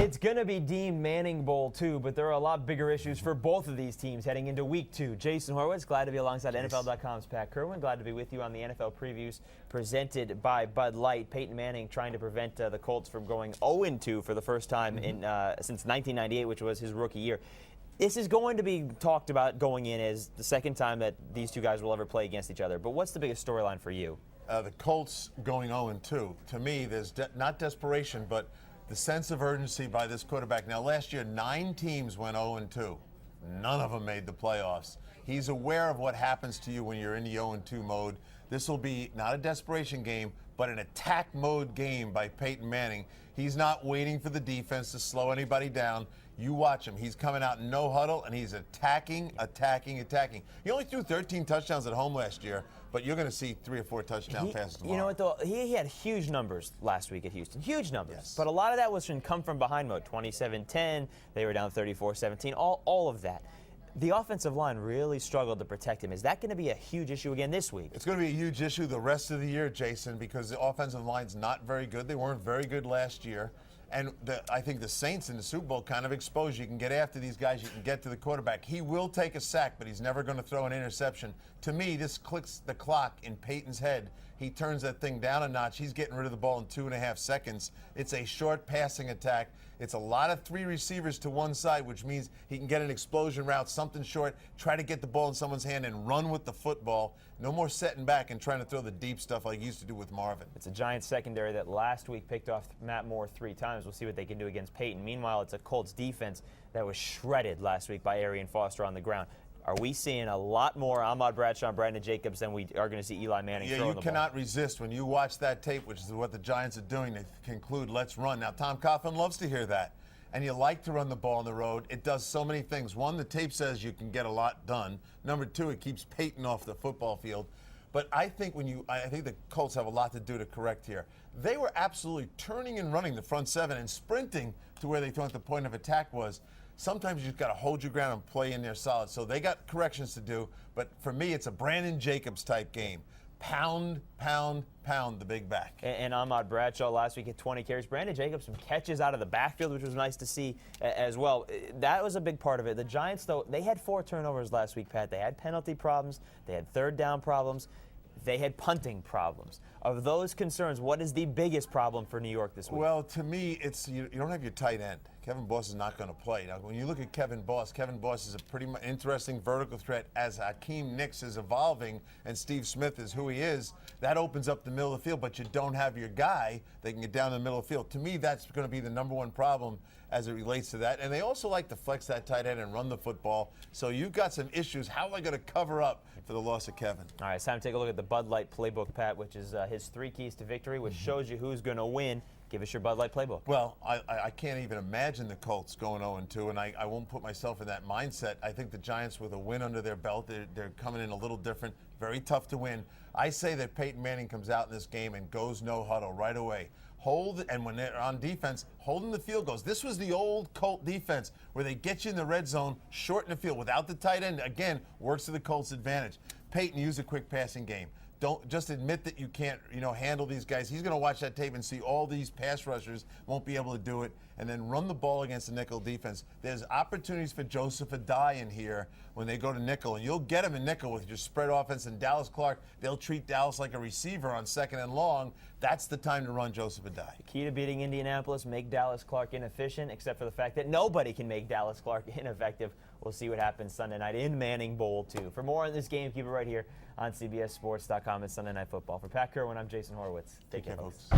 It's going to be deemed Manning Bowl 2, but there are a lot bigger issues for both of these teams heading into Week 2. Jason Horowitz, glad to be alongside NFL.com's Pat Kerwin. Glad to be with you on the NFL previews presented by Bud Light. Peyton Manning trying to prevent the Colts from going 0-2 for the first time since 1998, which was his rookie year. This is going to be talked about going in as the second time that these two guys will ever play against each other. But what's the biggest storyline for you? The Colts going 0-2. To me, there's not desperation, but the sense of urgency by this quarterback. Now, last year, 9 teams went 0-2. None of them made the playoffs. He's aware of what happens to you when you're in the 0-2 mode. This will be not a desperation game, but an attack mode game by Peyton Manning. He's not waiting for the defense to slow anybody down. You watch him. He's coming out in no huddle, and he's attacking. He only threw 13 touchdowns at home last year, but you're going to see 3 or 4 touchdown passes tomorrow. You know what, though? He had huge numbers last week at Houston. Huge numbers. Yes. But a lot of that was from come-from-behind mode. 27-10. They were down 34-17. All of that. The offensive line really struggled to protect him. Is that going to be a huge issue again this week? It's going to be a huge issue the rest of the year, Jason, because the offensive line's not very good. They weren't very good last year. And I think the Saints in the Super Bowl kind of exposed you can get after these guys, you can get to the quarterback. He will take a sack, but he's never going to throw an interception. To me, this clicks the clock in Peyton's head. He turns that thing down a notch. He's getting rid of the ball in 2.5 seconds. It's a short passing attack. It's a lot of 3 receivers to one side, which means he can get an explosion route, something short, try to get the ball in someone's hand and run with the football. No more setting back and trying to throw the deep stuff like he used to do with Marvin. It's a Giants secondary that last week picked off Matt Moore 3 times. We'll see what they can do against Peyton. Meanwhile, it's a Colts defense that was shredded last week by Arian Foster on the ground. Are we seeing a lot more Ahmad Bradshaw and Brandon Jacobs than we are going to see Eli Manning throwing the ball? You cannot resist when you watch that tape, which is what the Giants are doing. They conclude, let's run. Now, Tom Coughlin loves to hear that. And you like to run the ball on the road. It does so many things. One, the tape says you can get a lot done. Number 2, it keeps Peyton off the football field. But I think I think the Colts have a lot to do to correct here. They were absolutely turning and running the front 7 and sprinting to where they thought the point of attack was. Sometimes you just got to hold your ground and play in there solid. So they got corrections to do. But for me, it's a Brandon Jacobs type game. Pound, pound, pound the big back. And Ahmad Bradshaw last week had 20 carries. Brandon Jacobs some catches out of the backfield, which was nice to see as well. That was a big part of it. The Giants, though, they had 4 turnovers last week, Pat. They had penalty problems. They had third down problems. They had punting problems. Of those concerns, what is the biggest problem for New York this week? Well, to me, it's you don't have your tight end. Kevin Boss is not going to play. Now, when you look at Kevin Boss is a pretty interesting vertical threat as Hakeem Nicks is evolving and Steve Smith is who he is. That opens up the middle of the field, but you don't have your guy that can get down the middle of the field. To me, that's going to be the number one problem as it relates to that. And they also like to flex that tight end and run the football. So you've got some issues. How am I going to cover up for the loss of Kevin? All right, it's time to take a look at the Bud Light playbook, Pat, which is his 3 keys to victory, which shows you who's going to win. Give us your Bud Light playbook. Well, I can't even imagine the Colts going 0-2, and I won't put myself in that mindset. I think the Giants, with a win under their belt, they're coming in a little different, very tough to win. I say that Peyton Manning comes out in this game and goes no huddle right away. And when they're on defense, holding the field goals. This was the old Colt defense where they get you in the red zone, shorten the field without the tight end. Again, works to the Colts' advantage. Peyton, use a quick passing game. Don't just admit that you can't, handle these guys. He's going to watch that tape and see all these pass rushers won't be able to do it, and then run the ball against the nickel defense. There's opportunities for Joseph Adai in here when they go to nickel, and you'll get him in nickel with your spread offense. And Dallas Clark, they'll treat Dallas like a receiver on 2nd and long. That's the time to run Joseph Adai. The key to beating Indianapolis, make Dallas Clark inefficient, except for the fact that nobody can make Dallas Clark ineffective. We'll see what happens Sunday night in Manning Bowl 2. For more on this game, keep it right here on CBSSports.com. It's Sunday Night Football. For Pat Kerwin, I'm Jason Horowitz. Take care, folks.